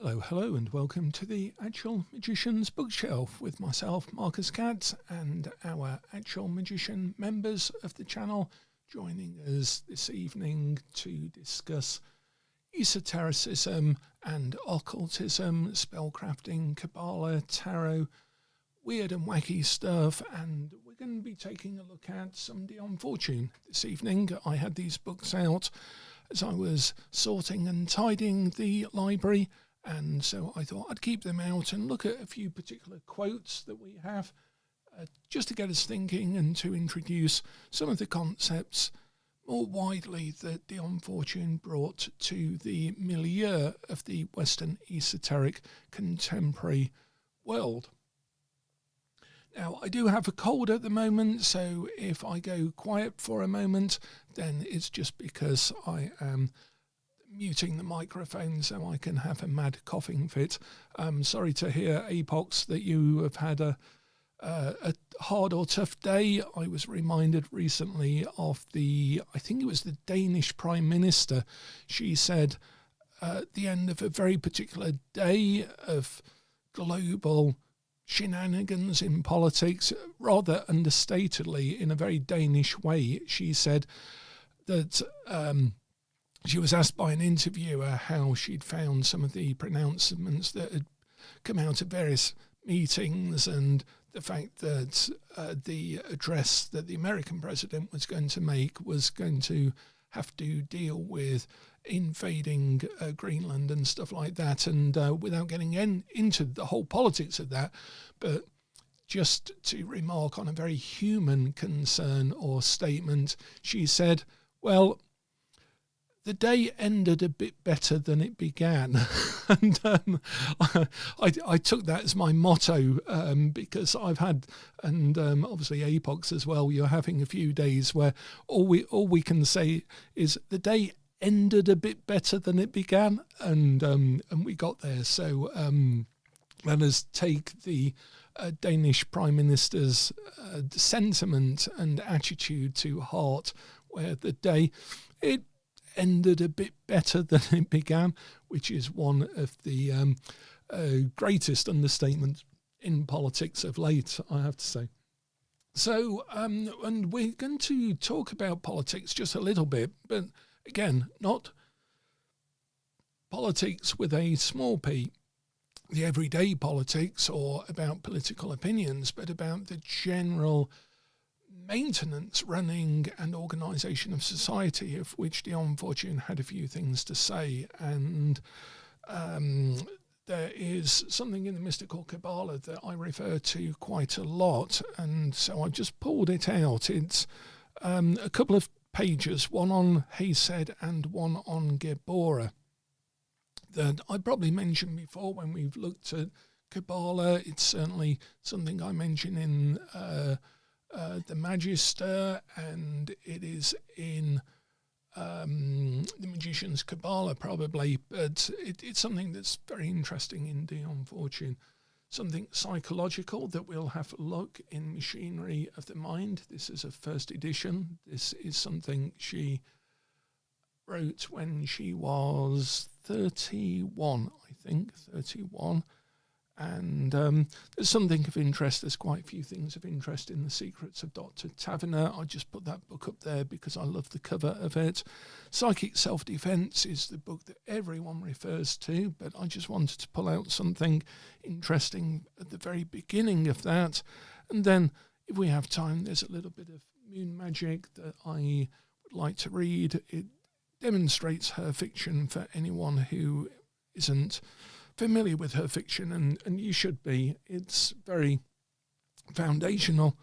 Hello, and welcome to the Actual Magician's Bookshelf with myself, Marcus Katz, and our Actual Magician members of the channel joining us this evening to discuss esotericism and occultism, spellcrafting, Kabbalah, tarot, weird and wacky stuff, and we're going to be taking a look at some Dion Fortune this evening. I had these books out as I was sorting and tidying the library, and so I thought I'd keep them out and look at a few particular quotes that we have just to get us thinking and to introduce some of the concepts more widely that Dion Fortune brought to the milieu of the Western esoteric contemporary world. Now, I do have a cold at the moment, so if I go quiet for a moment, then it's just because I am muting the microphone so I can have a mad coughing fit. Sorry to hear, Apox, that you have had a hard or tough day. I was reminded recently of I think it was the Danish Prime Minister. She said at the end of a very particular day of global shenanigans in politics, rather understatedly, in a very Danish way, she said that she was asked by an interviewer how she'd found some of the pronouncements that had come out of various meetings and the fact that the address that the American president was going to make was going to have to deal with invading Greenland and stuff like that, and without getting into the whole politics of that, but just to remark on a very human concern or statement, she said, well, the day ended a bit better than it began. And I took that as my motto, because I've had, and obviously Apox as well, you're having a few days where all we can say is the day ended a bit better than it began, and we got there. So let us take the Danish Prime Minister's sentiment and attitude to heart, where the day, it ended a bit better than it began, which is one of the greatest understatements in politics of late, I have to say. So, and we're going to talk about politics just a little bit, but again, not politics with a small p, the everyday politics or about political opinions, but about the general maintenance, running and organisation of society, of which Dion Fortune had a few things to say. And there is something in the mystical Kabbalah that I refer to quite a lot, and so I've just pulled it out. It's a couple of pages, one on Hesed and one on Geborah, that I probably mentioned before when we've looked at Kabbalah. It's certainly something I mention in the Magister, and it is in the Magician's Kabbalah probably, but it's something that's very interesting in Dion Fortune, something psychological that we'll have a look in Machinery of the Mind. This is a first edition. This is something she wrote when she was 31, I think, 31. And there's something of interest. There's quite a few things of interest in The Secrets of Dr. Taverner. I just put that book up there because I love the cover of it. Psychic Self-Defense is the book that everyone refers to, but I just wanted to pull out something interesting at the very beginning of that. And then, if we have time, there's a little bit of Moon Magic that I would like to read. It demonstrates her fiction for anyone who isn't familiar with her fiction, and you should be. It's very foundational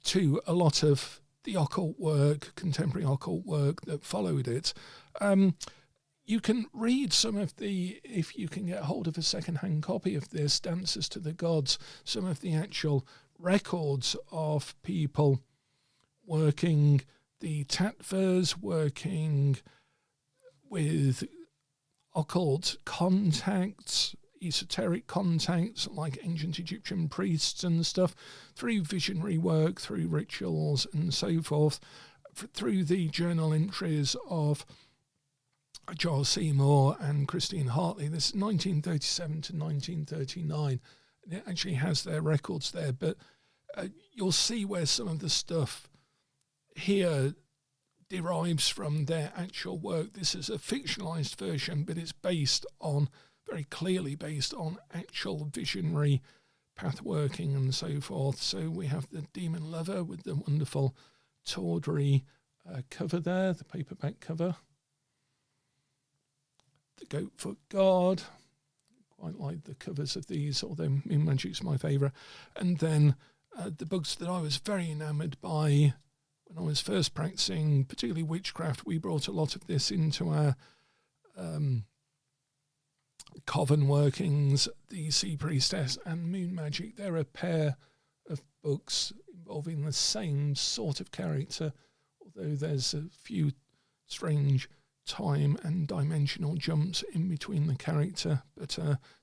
to a lot of the occult work, contemporary occult work that followed it. You can read some of the, if you can get hold of a second-hand copy of this, Dances to the Gods, some of the actual records of people working the tattvas, working with occult contacts, esoteric contacts like ancient Egyptian priests and stuff, through visionary work, through rituals and so forth, through the journal entries of Charles Seymour and Christine Hartley. This is 1937 to 1939. And it actually has their records there, but you'll see where some of the stuff here derives from their actual work. This is a fictionalized version, but it's very clearly based on actual visionary path working and so forth. So we have the Demon Lover with the wonderful tawdry cover there, the paperback cover. The Goatfoot God, quite like the covers of these, although Moon Magic's my favourite. And then the books that I was very enamoured by when I was first practicing, particularly witchcraft. We brought a lot of this into our coven workings. The Sea Priestess and Moon Magic, they're a pair of books involving the same sort of character, although there's a few strange time and dimensional jumps in between the character, but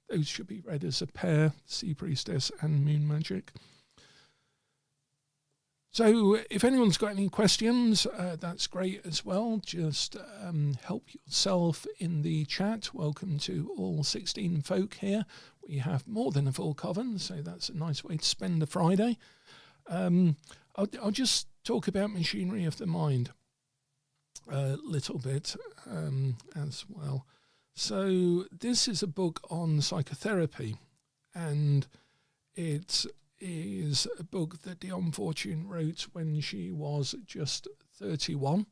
those should be read as a pair, Sea Priestess and Moon Magic. So if anyone's got any questions, that's great as well. Just help yourself in the chat. Welcome to all 16 folk here. We have more than a full coven, so that's a nice way to spend a Friday. I'll just talk about machinery of the mind a little bit as well. So this is a book on psychotherapy, and it is a book that Dion Fortune wrote when she was just 31,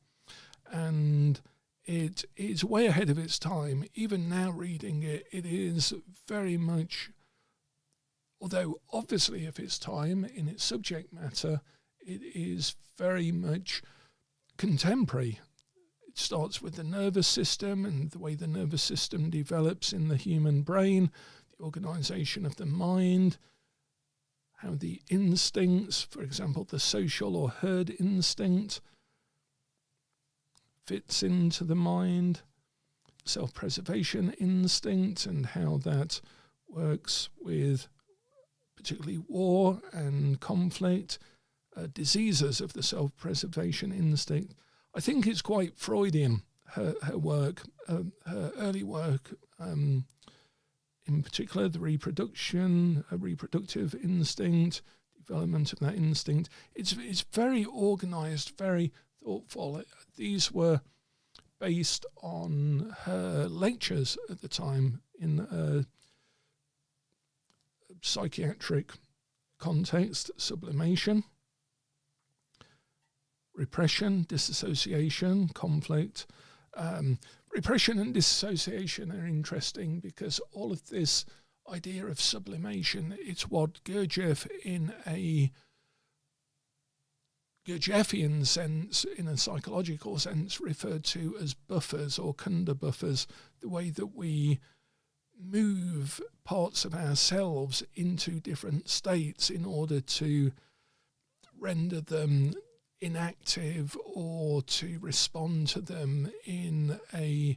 and it is way ahead of its time. Even now reading it, it is very much, although obviously of its time in its subject matter, it is very much contemporary. It starts with the nervous system and the way the nervous system develops in the human brain, the organisation of the mind, how the instincts, for example, the social or herd instinct, fits into the mind, self-preservation instinct, and how that works with particularly war and conflict, diseases of the self-preservation instinct. I think it's quite Freudian, her work, her early work, in particular the reproductive instinct, development of that instinct. It's very organised, very thoughtful. These were based on her lectures at the time in a psychiatric context: sublimation, repression, disassociation, conflict. Repression and disassociation are interesting because all of this idea of sublimation, it's what Gurdjieff, in a Gurdjieffian sense, in a psychological sense, referred to as buffers or kunda buffers, the way that we move parts of ourselves into different states in order to render them inactive or to respond to them in a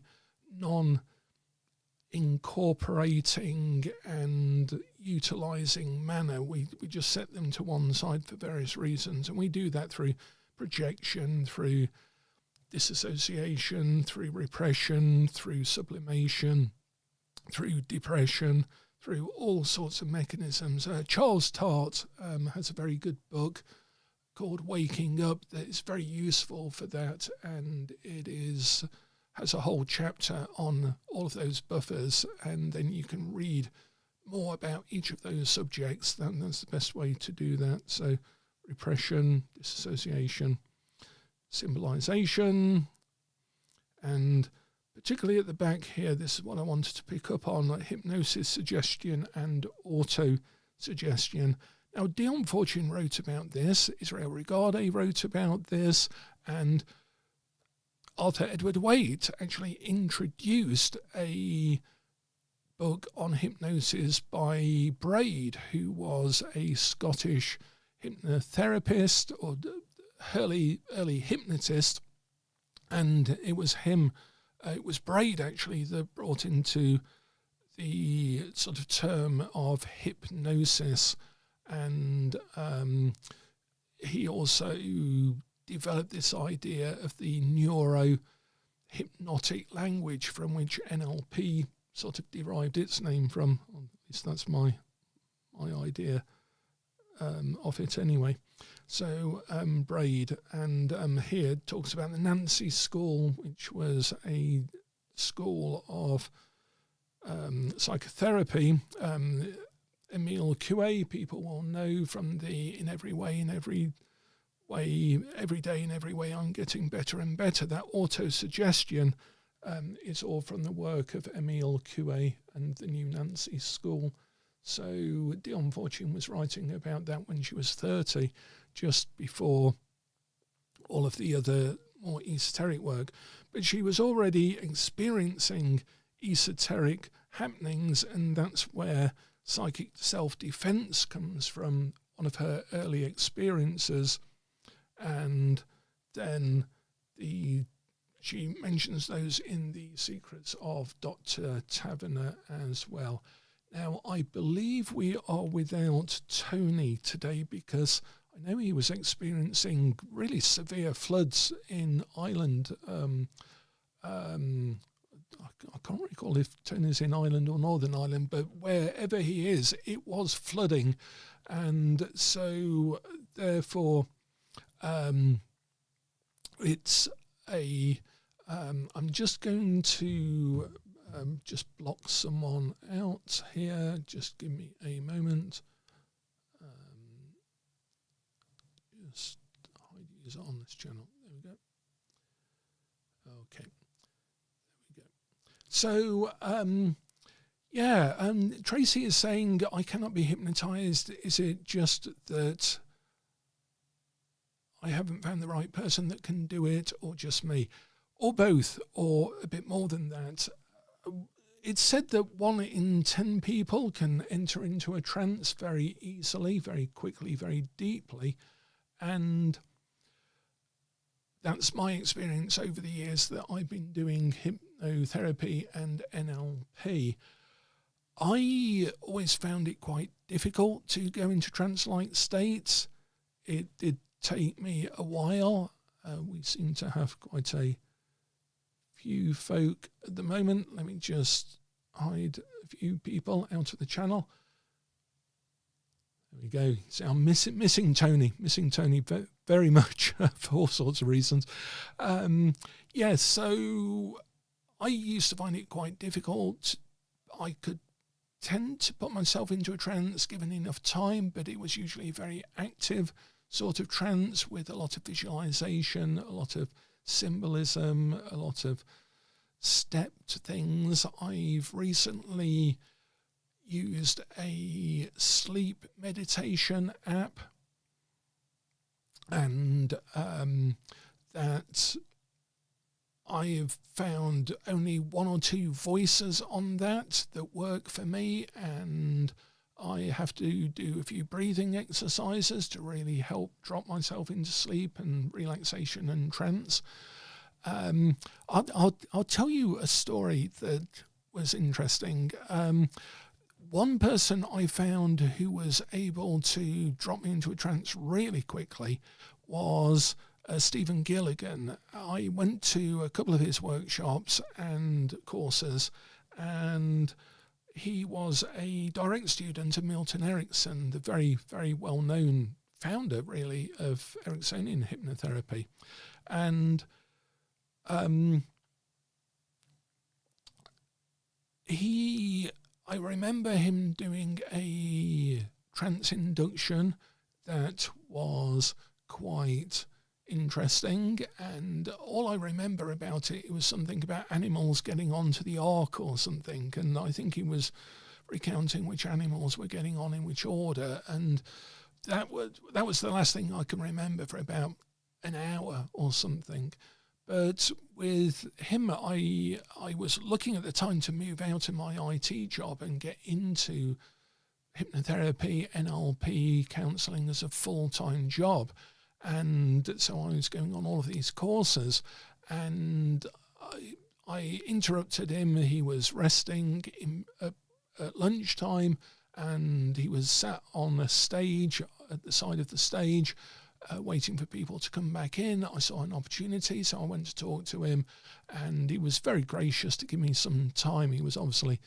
non-incorporating and utilising manner. We just set them to one side for various reasons, and we do that through projection, through disassociation, through repression, through sublimation, through depression, through all sorts of mechanisms. Charles Tart has a very good book called Waking Up that is very useful for that, and it has a whole chapter on all of those buffers, and then you can read more about each of those subjects. That's the best way to do that. So repression, disassociation, symbolization, and particularly at the back here, this is what I wanted to pick up on, like hypnosis, suggestion, and auto-suggestion. Now, Dion Fortune wrote about this, Israel Regardie wrote about this, and Arthur Edward Waite actually introduced a book on hypnosis by Braid, who was a Scottish hypnotherapist or early hypnotist, and it was Braid actually that brought into the sort of term of hypnosis. And he also developed this idea of the neurohypnosis hypnotic language from which NLP sort of derived its name from. At least that's my idea of it anyway. So Braid, and here talks about the Nancy School, which was a school of psychotherapy. Emile Coué, people will know from the In Every Way, Every Day, in Every Way, I'm Getting Better and Better. That auto-suggestion is all from the work of Emile Coué and the New Nancy School. So Dion Fortune was writing about that when she was 30, just before all of the other more esoteric work. But she was already experiencing esoteric happenings, and that's where psychic self-defense comes from, one of her early experiences. And then she mentions those in the Secrets of Dr. Taverner as well. Now, I believe we are without Tony today because I know he was experiencing really severe floods in Ireland. I can't recall if Tony's in Ireland or Northern Ireland, but wherever he is, it was flooding. And so, therefore, it's I'm just going to just block someone out here. Just give me a moment. Just hide user on this channel. There we go. Okay. There we go. So, Tracy is saying, I cannot be hypnotized. Is it just that I haven't found the right person that can do it, or just me? Or both, or a bit more than that. It's said that 1 in 10 people can enter into a trance very easily, very quickly, very deeply. And that's my experience over the years that I've been doing hypnotherapy and NLP. I always found it quite difficult to go into trance-like states. It did take me a while. We seem to have quite a few folk at the moment. Let me just hide a few people out of the channel. There we go. See, I'm missing Tony very much for all sorts of reasons. So I used to find it quite difficult. I could tend to put myself into a trance given enough time, but it was usually a very active sort of trance with a lot of visualization, a lot of symbolism, a lot of stepped things. I've recently used a sleep meditation app, and that I have found only 1 or 2 voices on that work for me, and I have to do a few breathing exercises to really help drop myself into sleep and relaxation and trance. I'll tell you a story that was interesting. One person I found who was able to drop me into a trance really quickly was Stephen Gilligan. I went to a couple of his workshops and courses, and he was a direct student of Milton Erickson, the very, very well-known founder, really, of Ericksonian hypnotherapy. And I remember him doing a trance induction that was quite interesting, and all I remember about it was something about animals getting onto the ark or something, and I think he was recounting which animals were getting on in which order, and that was the last thing I can remember for about an hour or something. But with him, I was looking at the time to move out of my IT job and get into hypnotherapy, NLP, counselling as a full-time job. And so I was going on all of these courses, and I interrupted him. He was resting at lunchtime, and he was sat on a stage at the side of the stage, waiting for people to come back in. I saw an opportunity, so I went to talk to him, and he was very gracious to give me some time. He was obviously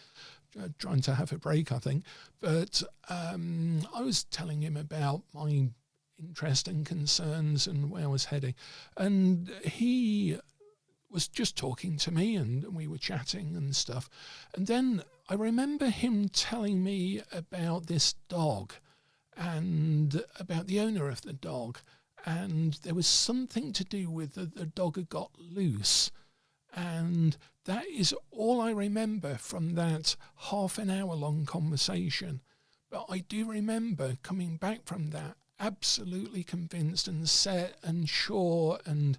trying to have a break, I think, but I was telling him about my interest and concerns and where I was heading, and he was just talking to me, and we were chatting and stuff. And then I remember him telling me about this dog and about the owner of the dog, and there was something to do with the dog had got loose, and that is all I remember from that half an hour long conversation. But I do remember coming back from that absolutely convinced and set and sure and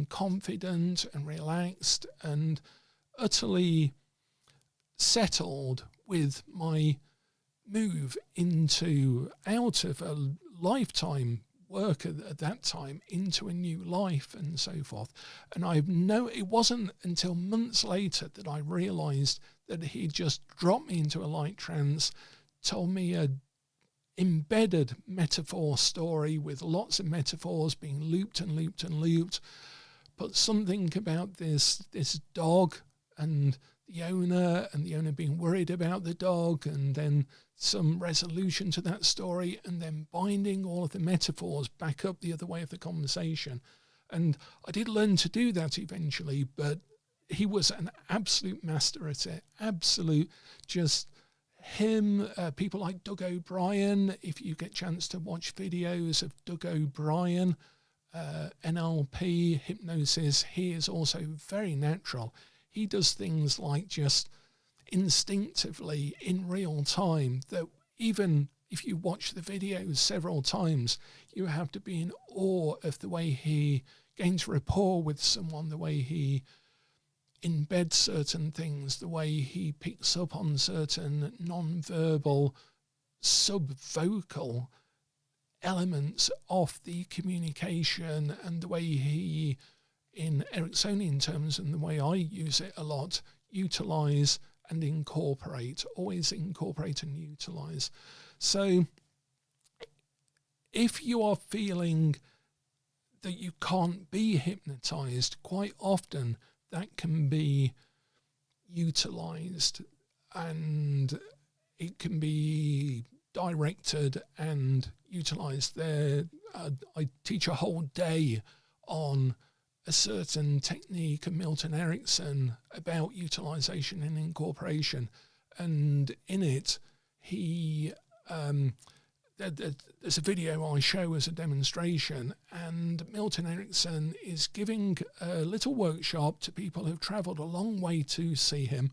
confident and relaxed and utterly settled with my move out of a lifetime work at that time into a new life and so forth. And it wasn't until months later that I realised that he just dropped me into a light trance, told me a embedded metaphor story with lots of metaphors being looped and looped and looped, but something about this dog and the owner being worried about the dog, and then some resolution to that story, and then binding all of the metaphors back up the other way of the conversation. And I did learn to do that eventually, but he was an absolute master at it. Absolute, just him, people like Doug O'Brien. If you get a chance to watch videos of Doug O'Brien, NLP, hypnosis, he is also very natural. He does things like just instinctively in real time that even if you watch the videos several times, you have to be in awe of the way he gains rapport with someone, the way he embeds certain things, the way he picks up on certain non-verbal, sub-vocal elements of the communication, and the way he, in Ericksonian terms and the way I use it a lot, utilize and incorporate, always incorporate and utilize. So if you are feeling that you can't be hypnotized, quite often that can be utilized, and it can be directed and utilized there. I teach a whole day on a certain technique of Milton Erickson about utilization and incorporation, and in it he there's a video I show as a demonstration, and Milton Erickson is giving a little workshop to people who've travelled a long way to see him,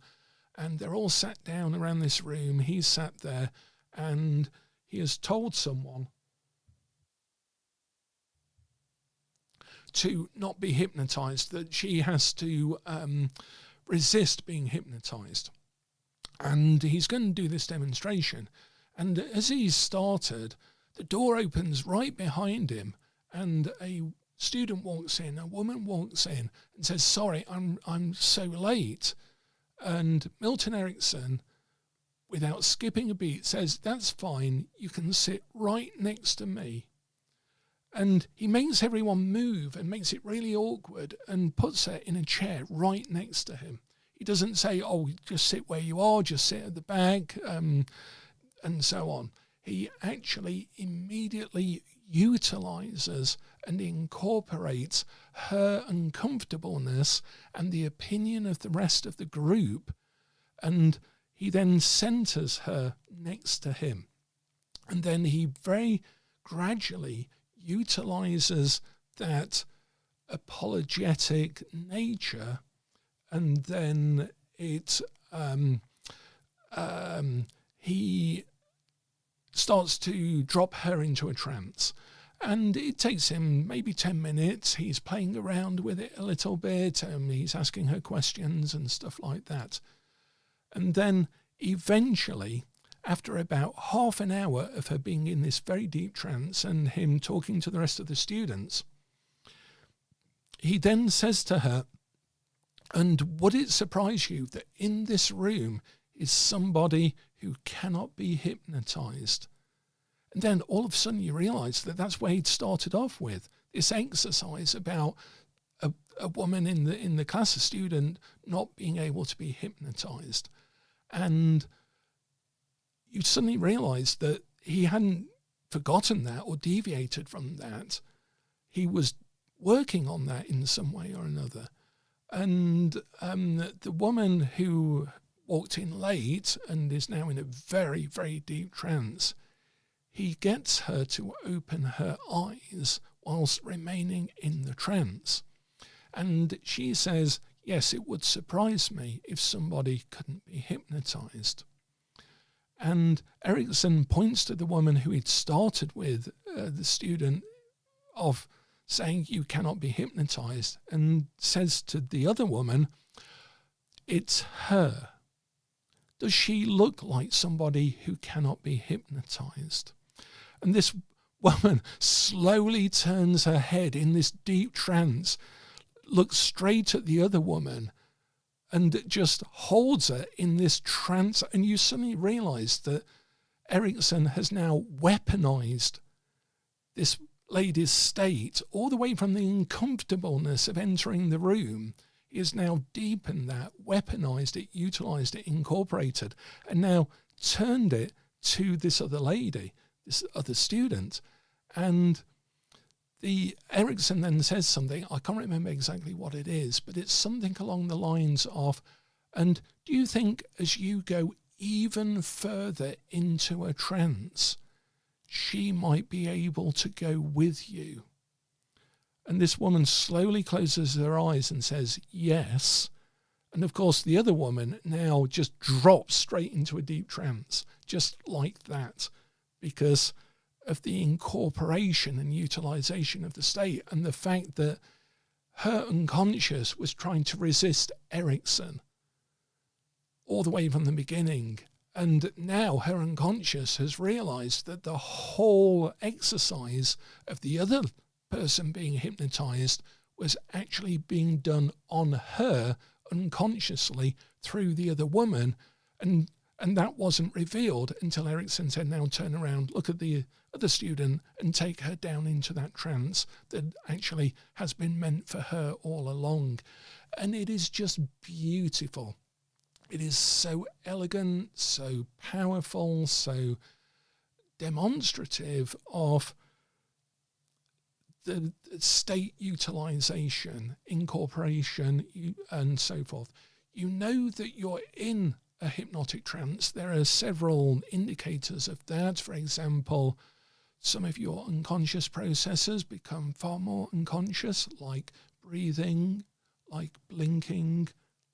and they're all sat down around this room. He's sat there, and he has told someone to not be hypnotized, that she has to resist being hypnotized. And he's going to do this demonstration. And as he's started, the door opens right behind him, and a student walks in, a woman walks in and says, "Sorry, I'm so late." And Milton Erickson, without skipping a beat, says, "That's fine, you can sit right next to me." And he makes everyone move and makes it really awkward and puts her in a chair right next to him. He doesn't say, "Oh, just sit where you are, just sit at the back," and so on. He actually immediately utilizes and incorporates her uncomfortableness and the opinion of the rest of the group, and he then centers her next to him. And then he very gradually utilizes that apologetic nature, and then he starts to drop her into a trance. And it takes him maybe 10 minutes. He's playing around with it a little bit. He's asking her questions and stuff like that. And then eventually, after about half an hour of her being in this very deep trance and him talking to the rest of the students, he then says to her, "And would it surprise you that in this room is somebody who cannot be hypnotized?" And then all of a sudden you realize that that's where he'd started off with, this exercise about a woman in the class, a student, not being able to be hypnotized. And you suddenly realize that he hadn't forgotten that or deviated from that. He was working on that in some way or another. And the woman who walked in late and is now in a very, very deep trance, he gets her to open her eyes whilst remaining in the trance. And she says, yes, it would surprise me if somebody couldn't be hypnotized. And Erickson points to the woman who he'd started with, the student, of saying you cannot be hypnotized, and says to the other woman, it's her. Does she look like somebody who cannot be hypnotized? And this woman slowly turns her head in this deep trance, looks straight at the other woman, and just holds her in this trance. And you suddenly realize that Erickson has now weaponized this lady's state all the way from the uncomfortableness of entering the room. He has now deepened that, weaponized it, utilized it, incorporated, and now turned it to this other lady, this other student. And the Erickson then says something, I can't remember exactly what it is, but it's something along the lines of, and do you think as you go even further into a trance, she might be able to go with you? And this woman slowly closes her eyes and says, yes. And of course, the other woman now just drops straight into a deep trance, just like that, because of the incorporation and utilization of the state, and the fact that her unconscious was trying to resist Erickson all the way from the beginning. And now her unconscious has realized that the whole exercise of the other person being hypnotized was actually being done on her unconsciously through the other woman. And that wasn't revealed until Erickson said, now turn around, look at the other student and take her down into that trance that actually has been meant for her all along. And it is just beautiful. It is so elegant, so powerful, so demonstrative of the state utilization, incorporation, and so forth. You know that you're in a hypnotic trance. There are several indicators of that. For example, some of your unconscious processes become far more unconscious, like breathing, like blinking,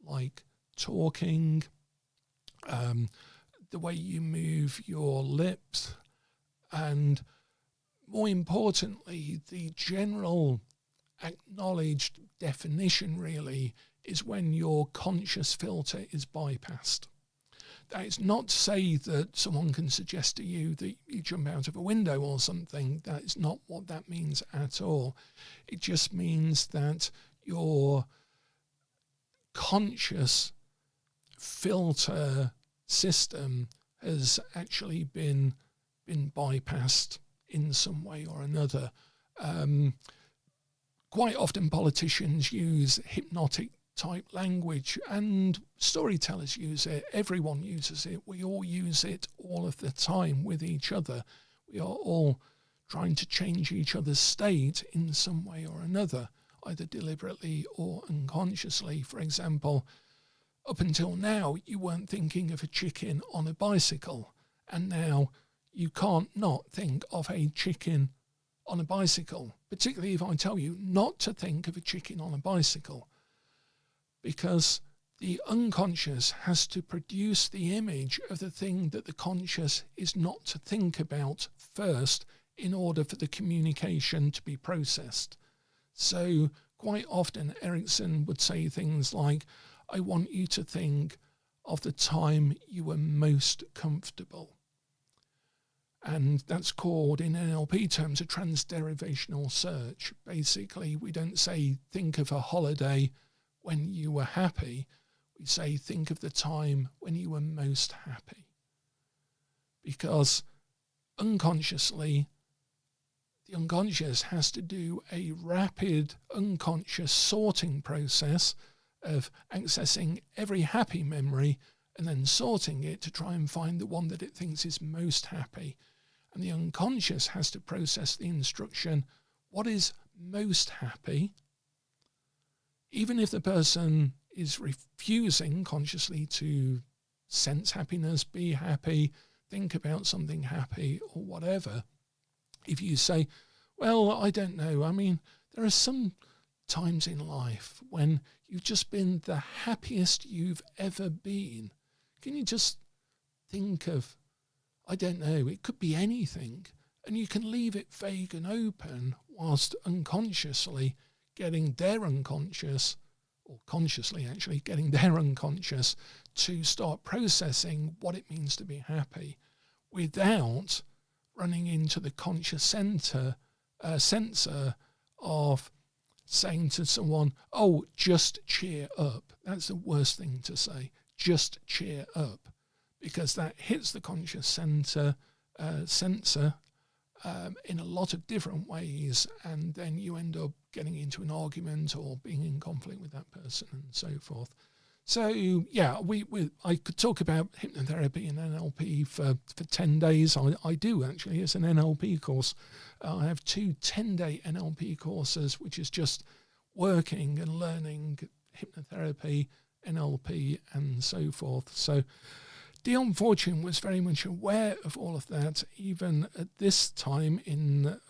like talking, the way you move your lips, and more importantly, the general acknowledged definition really is when your conscious filter is bypassed. That is not to say that someone can suggest to you that you jump out of a window or something. That is not what that means at all. It just means that your conscious filter system has actually been bypassed in some way or another. Quite often politicians use hypnotic type language, and storytellers use it. Everyone uses it. We all use it all of the time with each other. We are all trying to change each other's state in some way or another, either deliberately or unconsciously. For example, up until now, you weren't thinking of a chicken on a bicycle, and now you can't not think of a chicken on a bicycle, particularly if I tell you not to think of a chicken on a bicycle, because the unconscious has to produce the image of the thing that the conscious is not to think about first in order for the communication to be processed. So quite often Erickson would say things like, I want you to think of the time you were most comfortable. And that's called, in NLP terms, a transderivational search. Basically, we don't say, think of a holiday when you were happy. We say, think of the time when you were most happy. Because unconsciously, the unconscious has to do a rapid unconscious sorting process of accessing every happy memory and then sorting it to try and find the one that it thinks is most happy. And the unconscious has to process the instruction, what is most happy? Even if the person is refusing consciously to sense happiness, be happy, think about something happy or whatever, if you say, well, I don't know, I mean, there are some times in life when you've just been the happiest you've ever been. Can you just think of, I don't know, it could be anything, and you can leave it vague and open whilst unconsciously getting their unconscious, or consciously actually getting their unconscious to start processing what it means to be happy without running into the conscious sensor of saying to someone, oh, just cheer up. That's the worst thing to say, just cheer up, because that hits the conscious sensor in a lot of different ways, and then you end up getting into an argument or being in conflict with that person and so forth. So yeah, I could talk about hypnotherapy and NLP for 10 days. I do actually. It's an NLP course. I have 2 10-day NLP courses, which is just working and learning hypnotherapy, NLP, and so forth. So Dion Fortune was very much aware of all of that, even at this time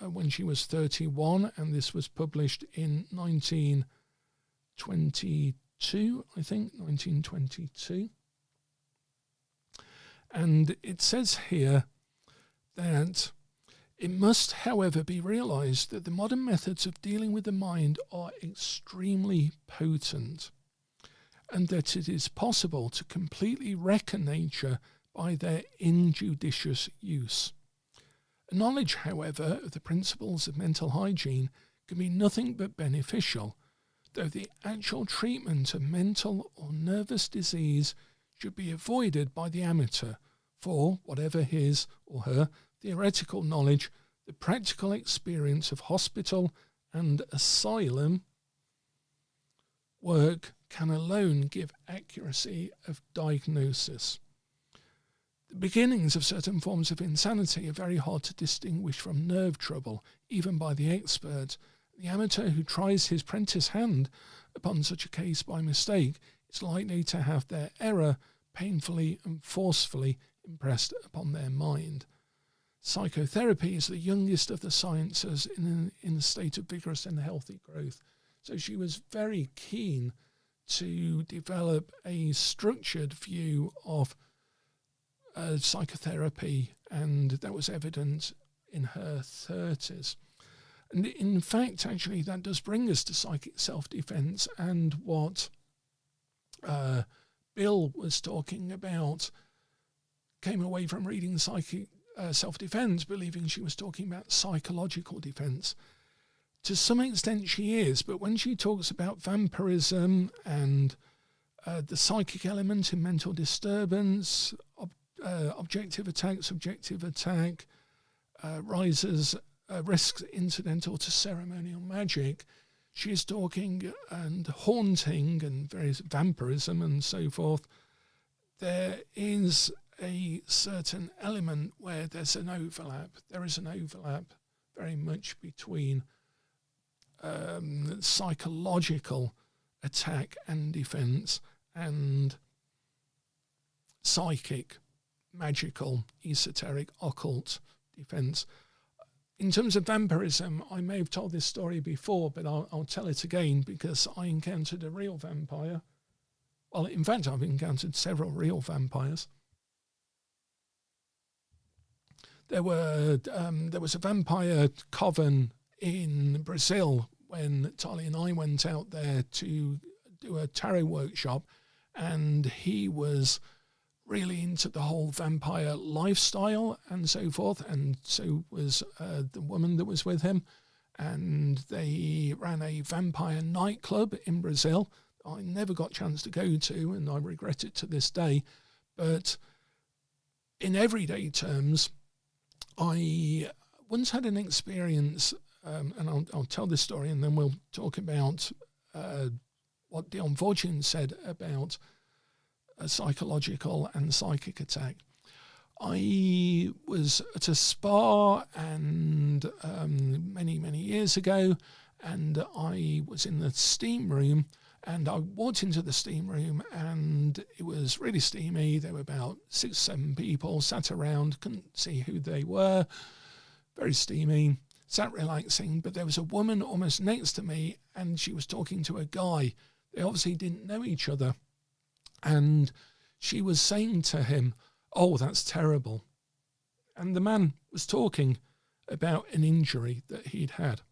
when she was 31, and this was published in 1922, I think, 1922. And it says here that it must, however, be realized that the modern methods of dealing with the mind are extremely potent, and that it is possible to completely wreck nature by their injudicious use. A knowledge, however, of the principles of mental hygiene can be nothing but beneficial, though the actual treatment of mental or nervous disease should be avoided by the amateur, for whatever his or her theoretical knowledge, the practical experience of hospital and asylum work can alone give accuracy of diagnosis. The beginnings of certain forms of insanity are very hard to distinguish from nerve trouble, even by the expert. The amateur who tries his prentice hand upon such a case by mistake is likely to have their error painfully and forcefully impressed upon their mind. Psychotherapy is the youngest of the sciences in a state of vigorous and healthy growth. So she was very keen to develop a structured view of psychotherapy, and that was evident in her 30s. And in fact, actually, that does bring us to psychic self-defense and what Bill was talking about. Came away from reading psychic self-defense believing she was talking about psychological defense. To some extent she is, but when she talks about vampirism and the psychic element in mental disturbance, objective attack, subjective attack, risks incidental to ceremonial magic, she is talking and haunting and various vampirism and so forth. There is a certain element where there's an overlap. There is an overlap very much between psychological attack and defense and psychic, magical, esoteric, occult defense. In terms of vampirism, I may have told this story before, but I'll tell it again because I encountered a real vampire. Well, in fact, I've encountered several real vampires. There was a vampire coven in Brazil when Tali and I went out there to do a tarot workshop, and he was really into the whole vampire lifestyle and so forth, and so was the woman that was with him, and they ran a vampire nightclub in Brazil. I never got a chance to go to, and I regret it to this day, but in everyday terms, I once had an experience, and I'll tell this story, and then we'll talk about what Dion Fortune said about a psychological and psychic attack. I was at a spa and many years ago, and I was in the steam room, and I walked into the steam room, and it was really steamy. There were about 6, 7 people sat around, couldn't see who they were, very steamy, sat relaxing, but there was a woman almost next to me, and she was talking to a guy. They obviously didn't know each other, and she was saying to him, "Oh, that's terrible." And the man was talking about an injury that he'd had.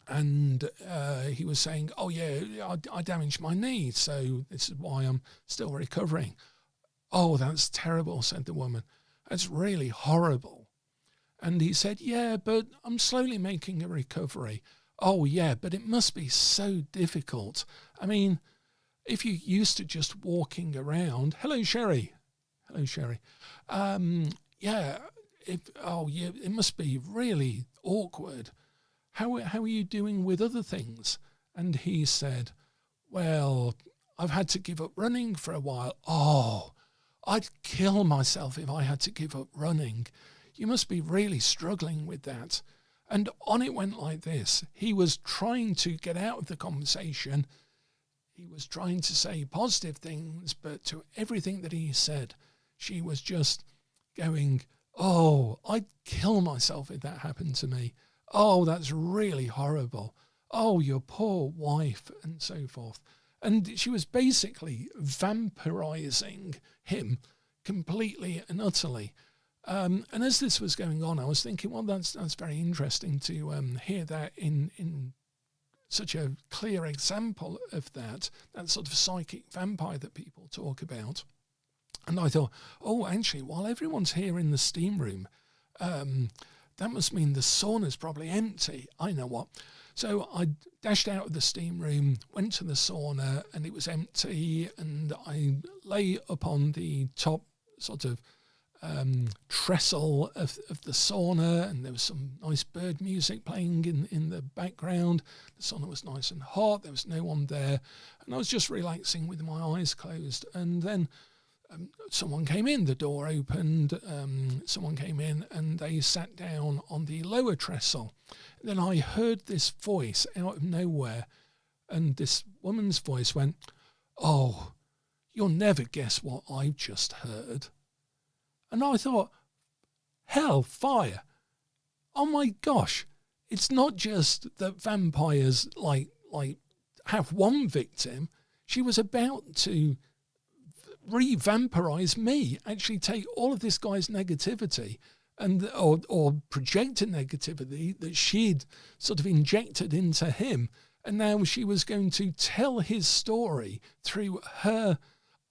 And he was saying, "Oh, yeah, I damaged my knee, so this is why I'm still recovering." "Oh, that's terrible," said the woman. "That's really horrible." And he said, "Yeah, but I'm slowly making a recovery." "Oh, yeah, but it must be so difficult. I mean, if you're used to just walking around." Hello, Sherry. Hello, Sherry. It must be really awkward. How are you doing with other things? And he said, "Well, I've had to give up running for a while." "Oh, I'd kill myself if I had to give up running. You must be really struggling with that." And on it went like this. He was trying to get out of the conversation. He was trying to say positive things, but to everything that he said, she was just going, "Oh, I'd kill myself if that happened to me. Oh, that's really horrible. Oh, your poor wife," and so forth. And she was basically vampirizing him completely and utterly. And as this was going on, I was thinking, well, that's very interesting to hear that in such a clear example of that sort of psychic vampire that people talk about. And I thought, oh, actually, while everyone's here in the steam room, that must mean the sauna's probably empty. I know what. So I dashed out of the steam room, went to the sauna, and it was empty. And I lay upon the top sort of trestle of the sauna, and there was some nice bird music playing in the background. The sauna was nice and hot. There was no one there. And I was just relaxing with my eyes closed. And then someone came in, the door opened, someone came in and they sat down on the lower trestle. And then I heard this voice out of nowhere, and this woman's voice went, "Oh, you'll never guess what I've just heard." And I thought, hellfire. Oh my gosh, it's not just that vampires like have one victim. She was about to re-vampirize me, actually take all of this guy's negativity and or projected negativity that she'd sort of injected into him, and now she was going to tell his story through her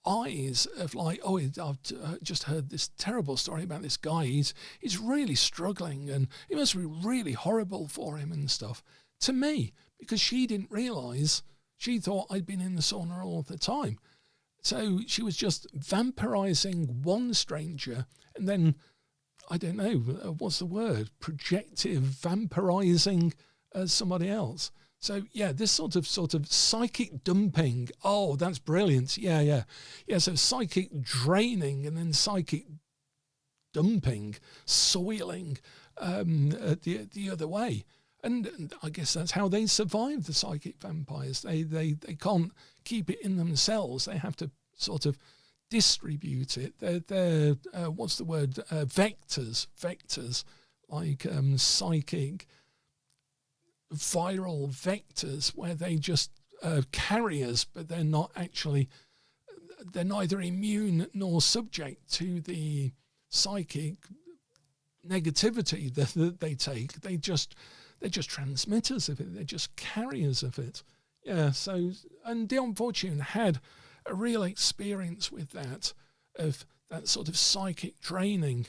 eyes of like, "Oh, I've just heard this terrible story about this guy. He's really struggling, and it must be really horrible for him and stuff." To me, because she didn't realise, she thought I'd been in the sauna all the time. So she was just vampirizing one stranger, and then, I don't know, what's the word? Projective vampirizing somebody else. So yeah, this sort of psychic dumping. Oh, that's brilliant. Yeah. So psychic draining and then psychic dumping, soiling the other way. And I guess that's how they survive, the psychic vampires. They can't keep it in themselves. They have to sort of distribute it. They're what's the word? Vectors, like psychic viral vectors, where they just carriers, but they're not actually. They're neither immune nor subject to the psychic negativity that they take. They're just transmitters of it. They're just carriers of it. Yeah. So, and Dion Fortune had a real experience with that, of that sort of psychic draining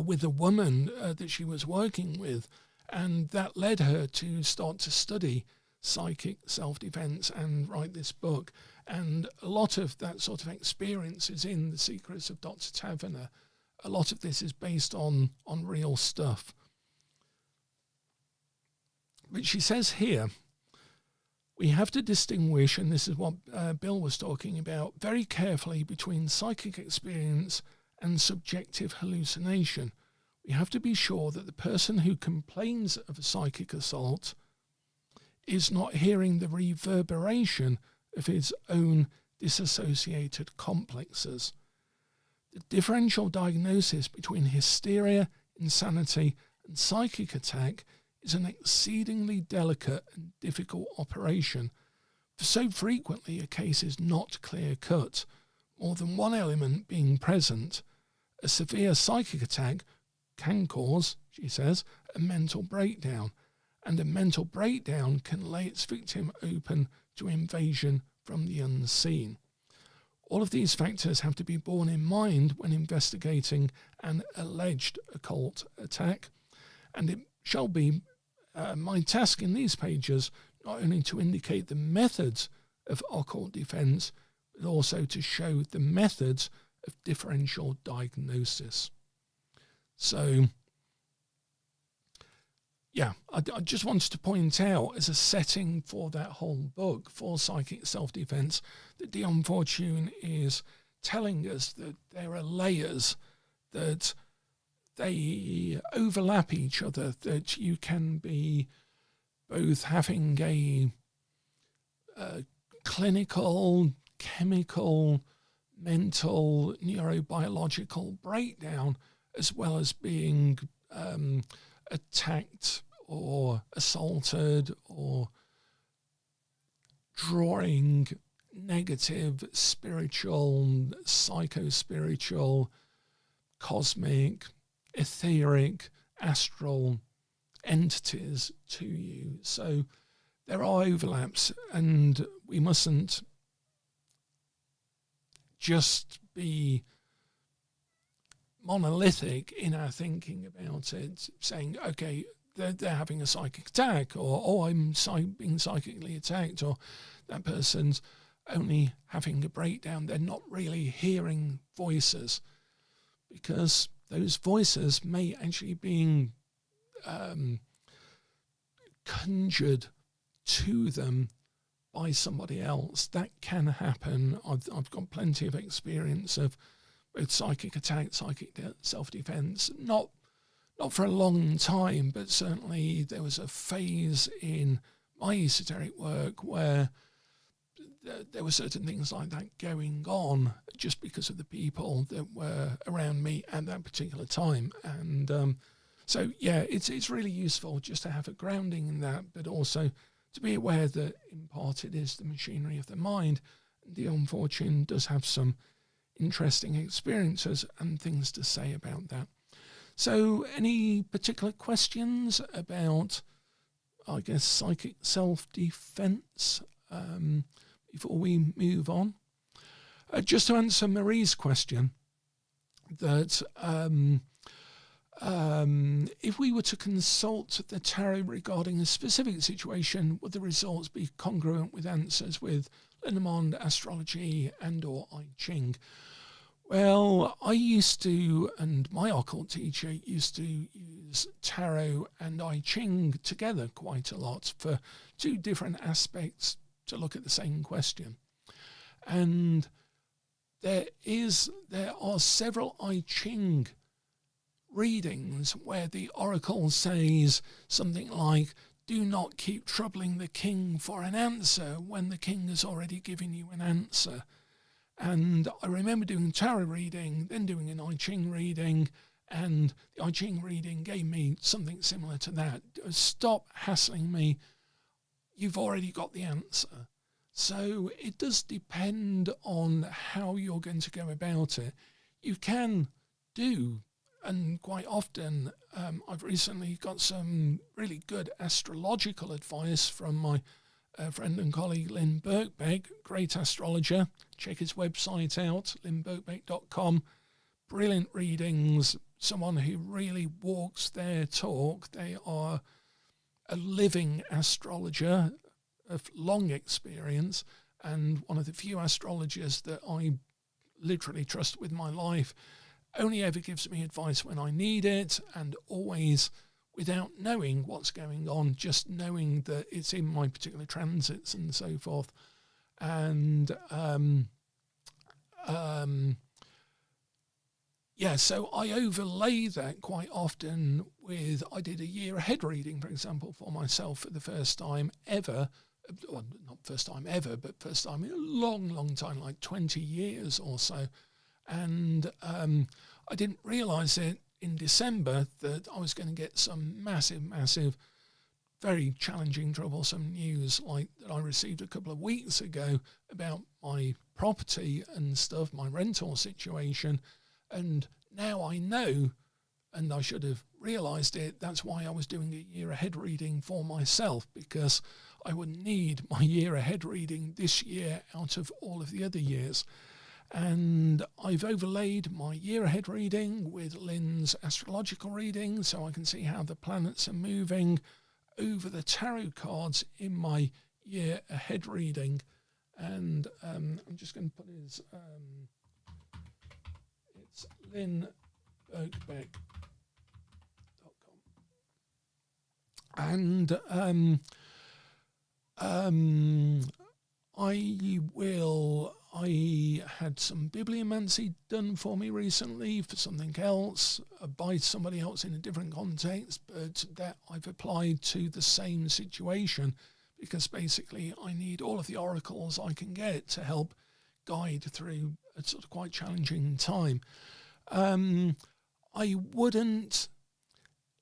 with a woman that she was working with, and that led her to start to study psychic self-defense and write this book. And a lot of that sort of experience is in The Secrets of Dr. Taverner. a lot of this is based on real stuff. But she says here, we have to distinguish, and this is what Bill was talking about, very carefully between psychic experience and subjective hallucination. We have to be sure that the person who complains of a psychic assault is not hearing the reverberation of his own disassociated complexes. The differential diagnosis between hysteria, insanity, and psychic attack is an exceedingly delicate and difficult operation, for so frequently a case is not clear-cut, more than one element being present. A severe psychic attack can cause, she says, a mental breakdown, and a mental breakdown can lay its victim open to invasion from the unseen. All of these factors have to be borne in mind when investigating an alleged occult attack, and it shall be my task in these pages not only to indicate the methods of occult defense, but also to show the methods of differential diagnosis. So, yeah, I just wanted to point out as a setting for that whole book, for psychic self-defense, that Dion Fortune is telling us that there are layers, that they overlap each other, that you can be both having a clinical, chemical, mental, neurobiological breakdown, as well as being attacked or assaulted or drawing negative spiritual, psycho-spiritual, cosmic, etheric, astral entities to you. So there are overlaps, and we mustn't just be monolithic in our thinking about it, saying, okay, they're having a psychic attack, or, oh, I'm being psychically attacked, or that person's only having a breakdown. They're not really hearing voices, because those voices may actually be conjured to them by somebody else. That can happen. I've got plenty of experience of both psychic attack, psychic self-defense, not for a long time, but certainly there was a phase in my esoteric work where there were certain things like that going on just because of the people that were around me at that particular time. And so, yeah, it's really useful just to have a grounding in that, but also to be aware that in part it is the machinery of the mind. Dion Fortune does have some interesting experiences and things to say about that. So any particular questions about, I guess, psychic self-defense before we move on? Just to answer Marie's question, that if we were to consult the tarot regarding a specific situation, would the results be congruent with answers with Lenormand, astrology, and or I Ching? Well, I used to, and my occult teacher used to use tarot and I Ching together quite a lot for two different aspects to look at the same question. And there are several I Ching readings where the oracle says something like, do not keep troubling the king for an answer when the king has already given you an answer. And I remember doing a tarot reading, then doing an I Ching reading, and the I Ching reading gave me something similar to that. Stop hassling me. You've already got the answer. So it does depend on how you're going to go about it. You can do, and quite often, I've recently got some really good astrological advice from my friend and colleague Lynn Birkbeck, great astrologer. Check his website out, lynnbirkbeck.com. Brilliant readings, someone who really walks their talk. They are a living astrologer of long experience, and one of the few astrologers that I literally trust with my life. only ever gives me advice when I need it, and always without knowing what's going on, just knowing that it's in my particular transits and so forth. And so I overlay that quite often with, I did a year ahead reading, for example, for myself for the first time ever. Well, not first time ever, but first time in a long, long time, like 20 years or so. And I didn't realise it in December that I was going to get some massive, very challenging, troublesome news like that I received a couple of weeks ago about my property and stuff, my rental situation. And now I know, and I should have realised it, that's why I was doing a year ahead reading for myself, because I would need my year ahead reading this year out of all of the other years. And I've overlaid my year ahead reading with Lynn's astrological reading, so I can see how the planets are moving over the tarot cards in my year ahead reading. And I'm just going to put his, it's lynnbergbeck.com. And I had some bibliomancy done for me recently for something else by somebody else in a different context, but that I've applied to the same situation, because basically I need all of the oracles I can get to help guide through a sort of quite challenging time.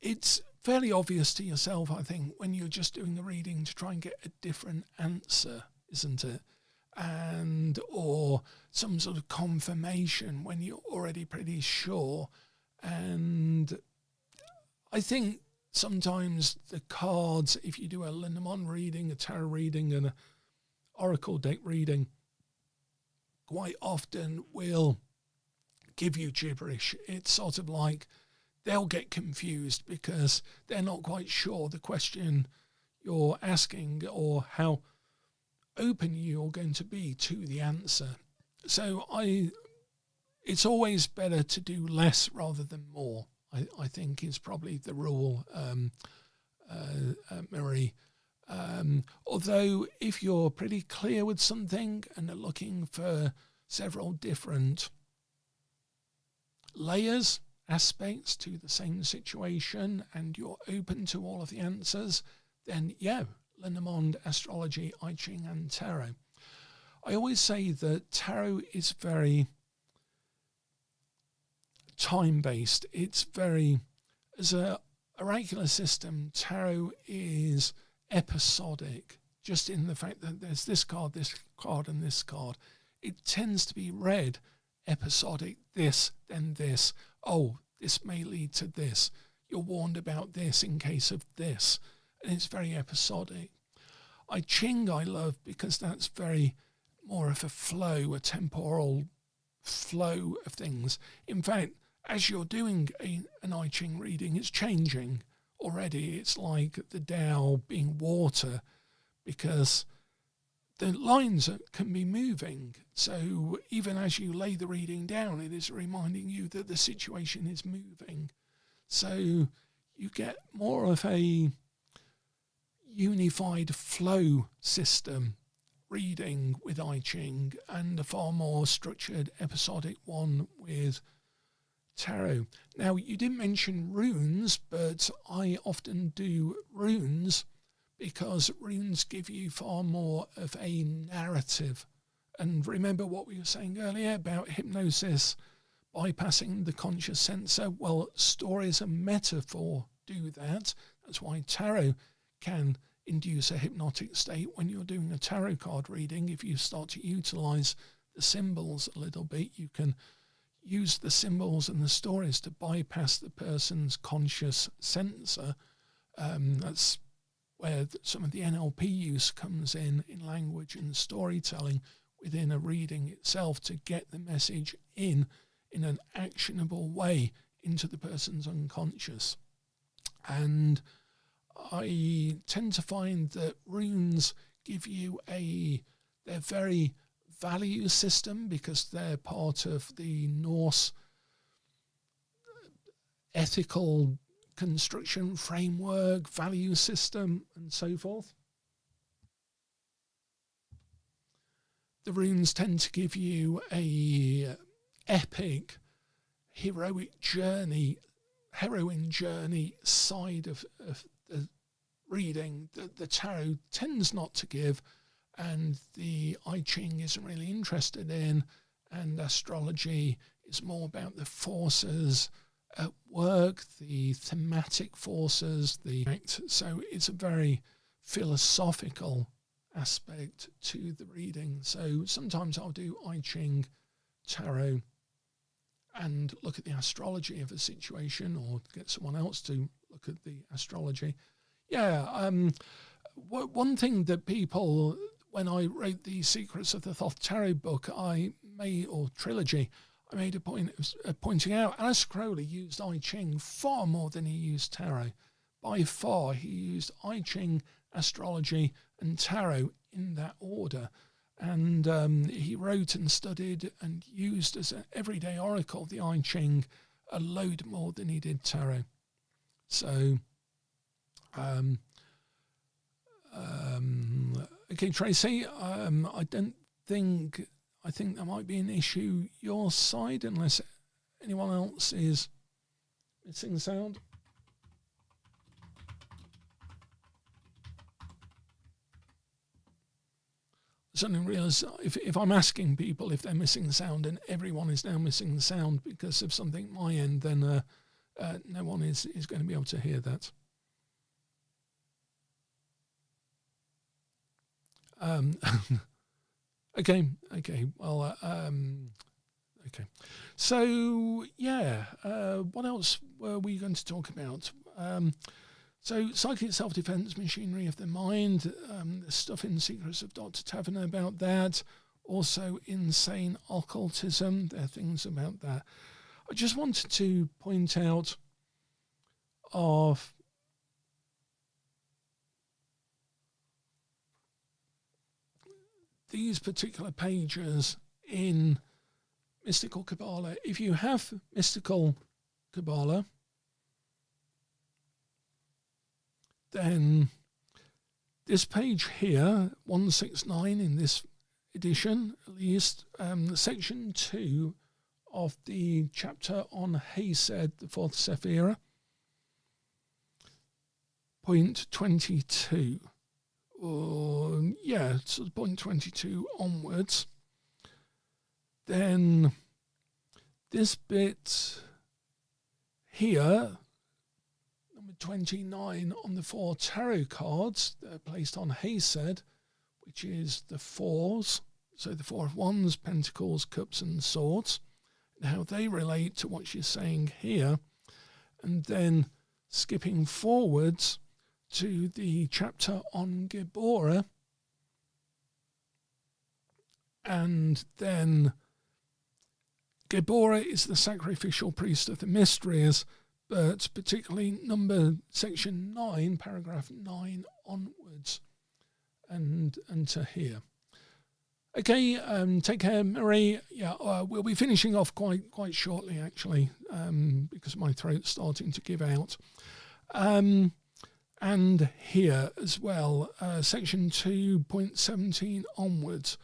It's fairly obvious to yourself, I think, when you're just doing a reading to try and get a different answer, isn't it? Or some sort of confirmation when you're already pretty sure. And I think sometimes the cards, if you do a Lenormand reading, a tarot reading, and an oracle deck reading, quite often will give you gibberish. It's sort of like they'll get confused because they're not quite sure the question you're asking or how open you're going to be to the answer. So it's always better to do less rather than more, I think is probably the rule, Marie. Although if you're pretty clear with something and are looking for several different layers, aspects to the same situation, and you're open to all of the answers, then Lenormand, astrology, I Ching and tarot. I always say that tarot is very time-based. It's very, as a oracular system, tarot is episodic, just in the fact that there's this card, and this card. It tends to be read episodic, this, then this. Oh, this may lead to this. You're warned about this in case of this. And it's very episodic. I Ching I love because that's very more of a flow, a temporal flow of things. In fact, as you're doing an I Ching reading, it's changing already. It's like the Tao being water, because the lines can be moving. So even as you lay the reading down, it is reminding you that the situation is moving. So you get more of a unified flow system reading with I Ching, and a far more structured episodic one with tarot. Now, you didn't mention runes, but I often do runes because runes give you far more of a narrative. And remember what we were saying earlier about hypnosis bypassing the conscious sensor? Well, stories and metaphor do that. That's why tarot can induce a hypnotic state when you're doing a tarot card reading. If you start to utilize the symbols a little bit, you can use the symbols and the stories to bypass the person's conscious sensor. That's where some of the NLP use comes in language and storytelling within a reading itself, to get the message in an actionable way into the person's unconscious. And I tend to find that runes give you they're very value system, because they're part of the Norse ethical construction framework, value system, and so forth. The runes tend to give you a epic, heroine journey side of the reading that the tarot tends not to give, and the I Ching isn't really interested in, and astrology is more about the forces at work, the thematic forces, so it's a very philosophical aspect to the reading. So sometimes I'll do I Ching, tarot, and look at the astrology of a situation, or get someone else to look at the astrology. One thing that people, when I wrote the Secrets of the Thoth Tarot book, or trilogy, I made a point of pointing out Alistair Crowley used I Ching far more than he used tarot. By far, he used I Ching, astrology, and tarot in that order. And he wrote and studied and used as an everyday oracle the I Ching a load more than he did tarot. So, okay, Tracy, I think there might be an issue your side, unless anyone else is missing sound. I suddenly realise if I'm asking people if they're missing sound and everyone is now missing sound because of something at my end, then no one is going to be able to hear that. Okay. Well, okay. So, what else were we going to talk about? So, psychic self-defense, machinery of the mind, the stuff in Secrets of Dr. Taverner about that. Also, insane occultism. There are things about that. I just wanted to point out of these particular pages in Mystical Kabbalah. If you have Mystical Kabbalah, then this page here, 169 in this edition, at least, section 2 of the chapter on Hesed, the fourth Sephira, point 22. So point 22 onwards. Then this bit here, number 29 on the 4 tarot cards that are placed on Hesed, which is the 4s, so the 4 of Wands, Pentacles, Cups and Swords, and how they relate to what she's saying here. And then skipping forwards to the chapter on Geborah, and then Geborah is the sacrificial priest of the mysteries, but particularly section 9, paragraph 9 onwards, and to here. Okay, take care, Marie. We'll be finishing off quite shortly, actually, because my throat's starting to give out. And here as well, section 2.17 onwards,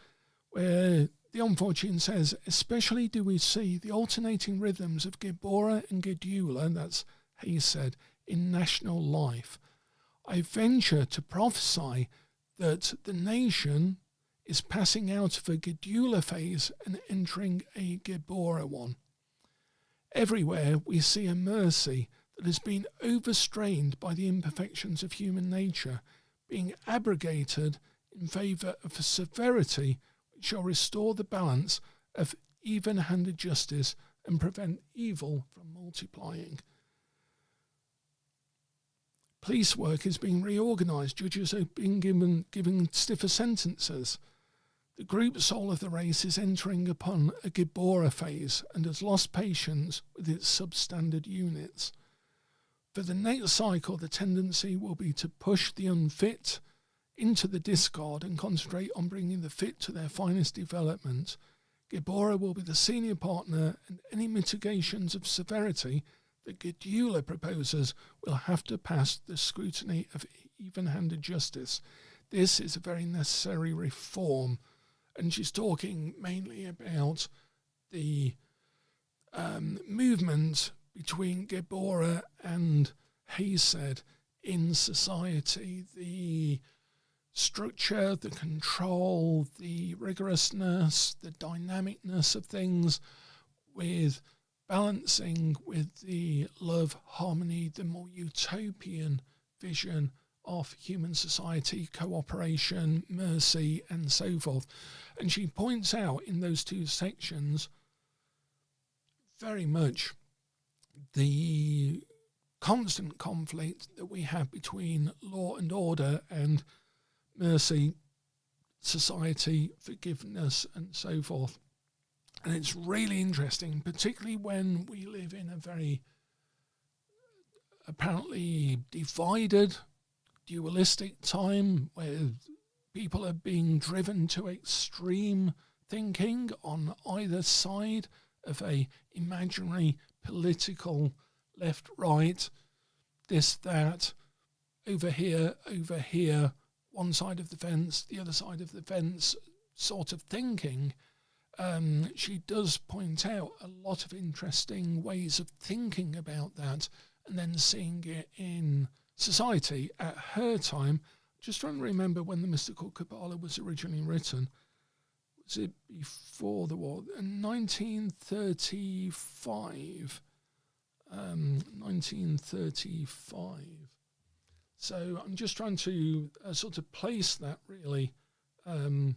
where the Unfortunate says, especially do we see the alternating rhythms of Geborah and Gedula, that's Hesed, in national life. I venture to prophesy that the nation is passing out of a Gedula phase and entering a Geborah one. Everywhere we see a mercy that has been overstrained by the imperfections of human nature, being abrogated in favour of a severity which shall restore the balance of even-handed justice and prevent evil from multiplying. Police work is being reorganised, judges are being given stiffer sentences. The group soul of the race is entering upon a Geborah phase and has lost patience with its substandard units. For the next cycle, the tendency will be to push the unfit into the discard and concentrate on bringing the fit to their finest development. Geborah will be the senior partner, and any mitigations of severity the Gedula proposers will have to pass the scrutiny of even-handed justice. This is a very necessary reform. And she's talking mainly about the movement between Gebora and Hesed in society, the structure, the control, the rigorousness, the dynamicness of things, with balancing with the love, harmony, the more utopian vision of human society, cooperation, mercy, and so forth. And she points out in those two sections very much the constant conflict that we have between law and order and mercy, society, forgiveness, and so forth. And it's really interesting, particularly when we live in a very apparently divided, dualistic time where people are being driven to extreme thinking on either side of a imaginary political left-right, this, that, over here, one side of the fence, the other side of the fence sort of thinking. She does point out a lot of interesting ways of thinking about that and then seeing it in society at her time. Just trying to remember when the Mystical Kabbalah was originally written. Was it before the war? 1935. 1935. So I'm just trying to sort of place that really. Let's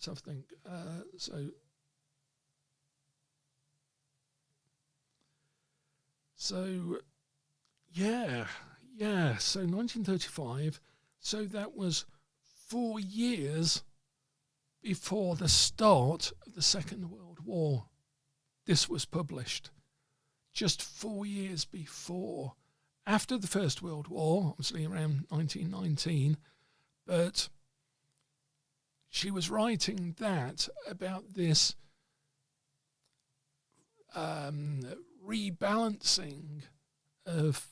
have a think. So yeah. So 1935. So that was 4 years before the start of the Second World War. This was published. Just 4 years before. After the First World War, obviously around 1919, but she was writing that about this rebalancing of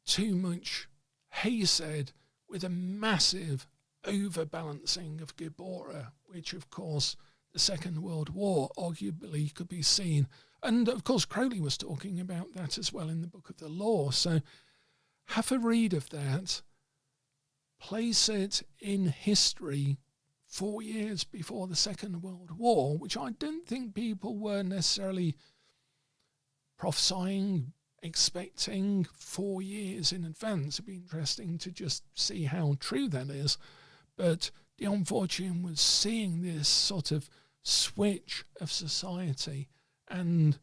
too much Hesed with a massive overbalancing of Gebora, which of course the Second World War arguably could be seen. And of course Crowley was talking about that as well in the Book of the Law. So have a read of that. Place it in history 4 years before the Second World War, which I don't think people were necessarily prophesying, expecting 4 years in advance. It'd be interesting to just see how true that is. But Dion Fortune was seeing this sort of switch of society. And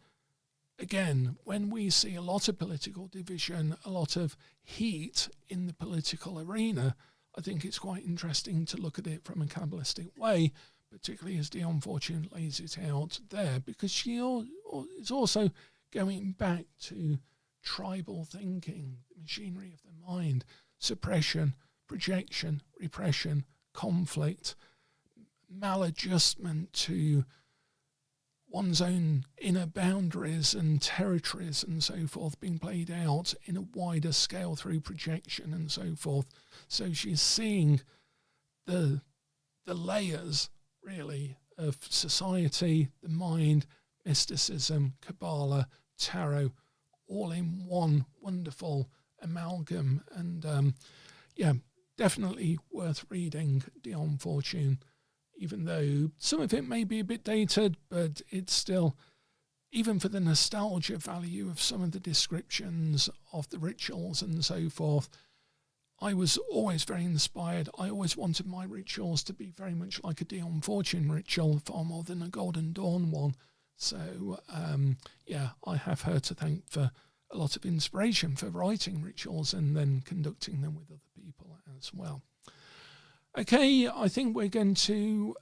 again, when we see a lot of political division, a lot of heat in the political arena, I think it's quite interesting to look at it from a Kabbalistic way, particularly as Dion Fortune lays it out there, because she is also going back to tribal thinking, the machinery of the mind, suppression, projection, repression, conflict, maladjustment to one's own inner boundaries and territories and so forth being played out in a wider scale through projection and so forth. So she's seeing the layers, really, of society, the mind, mysticism, Kabbalah, tarot, all in one wonderful amalgam. And definitely worth reading Dion Fortune, even though some of it may be a bit dated, but it's still, even for the nostalgia value of some of the descriptions of the rituals and so forth, I was always very inspired. I always wanted my rituals to be very much like a Dion Fortune ritual, far more than a Golden Dawn one. So, I have her to thank for a lot of inspiration for writing rituals and then conducting them with other people as well. Okay, I think we're going to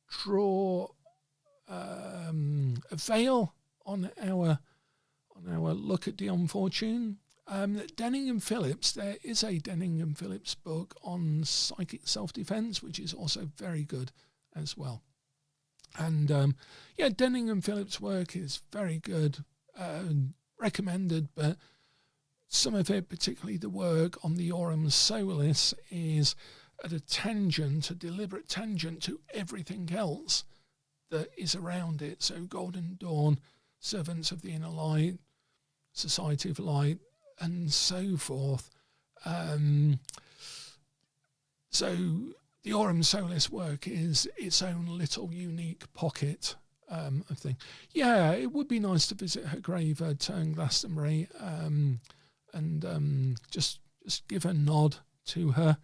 draw a veil on our look at Dion Fortune. Denning and Phillips, there is a Denning and Phillips book on psychic self-defense, which is also very good as well. And yeah, Denning and Phillips' work is very good, recommended, but some of it, particularly the work on the Aurum Solis, is at a tangent, a deliberate tangent to everything else that is around it. So Golden Dawn, Servants of the Inner Light, Society of Light, and so forth. So the Aurum Solis work is its own little unique pocket of thing. Yeah, it would be nice to visit her grave at Glastonbury, and just give a nod to her.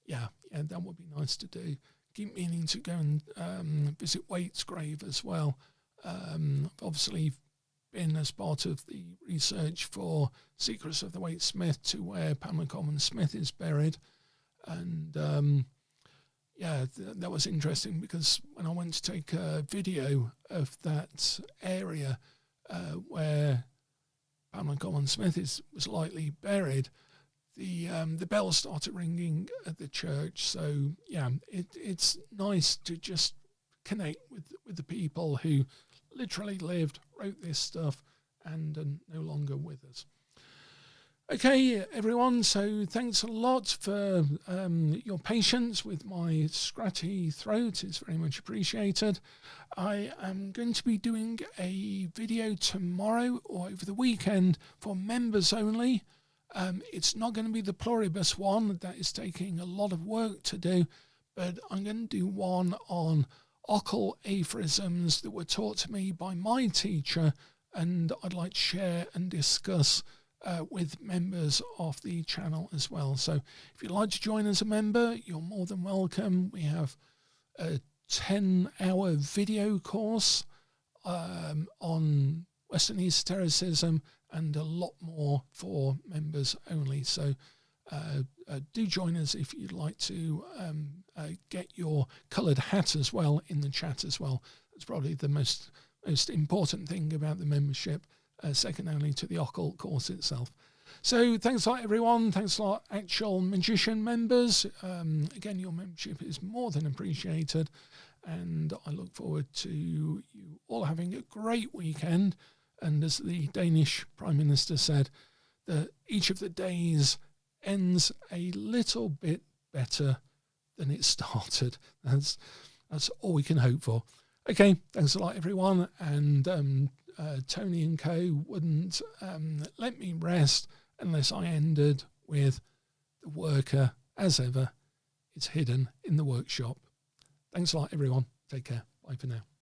Yeah, that would be nice to do. Keep meaning to go and visit Waite's grave as well. Obviously been as part of the research for Secrets of the Waite Smith to where Pamela Coleman Smith is buried. And yeah, that was interesting because when I went to take a video of that area where Pamela Coleman Smith was likely buried, the bell started ringing at the church. So yeah, it's nice to just connect with the people who literally lived, wrote this stuff, and are no longer with us. Okay, everyone, so thanks a lot for your patience with my scratchy throat. It's very much appreciated. I am going to be doing a video tomorrow or over the weekend for members only. It's not going to be the Pluribus one. That is taking a lot of work to do, but I'm going to do one on occult aphorisms that were taught to me by my teacher, and I'd like to share and discuss with members of the channel as well. So if you'd like to join as a member, you're more than welcome. We have a 10-hour video course on Western esotericism and a lot more for members only. So do join us if you'd like to get your coloured hat as well in the chat as well. That's probably the most important thing about the membership, second only to the occult course itself. So thanks a lot, everyone. Thanks a lot, actual magician members. Again, your membership is more than appreciated, and I look forward to you all having a great weekend. And as the Danish Prime Minister said, that each of the days ends a little bit better than it started. That's all we can hope for. Okay, thanks a lot, everyone. And Tony and Co wouldn't let me rest unless I ended with the worker, as ever, it's hidden in the workshop. Thanks a lot, everyone. Take care. Bye for now.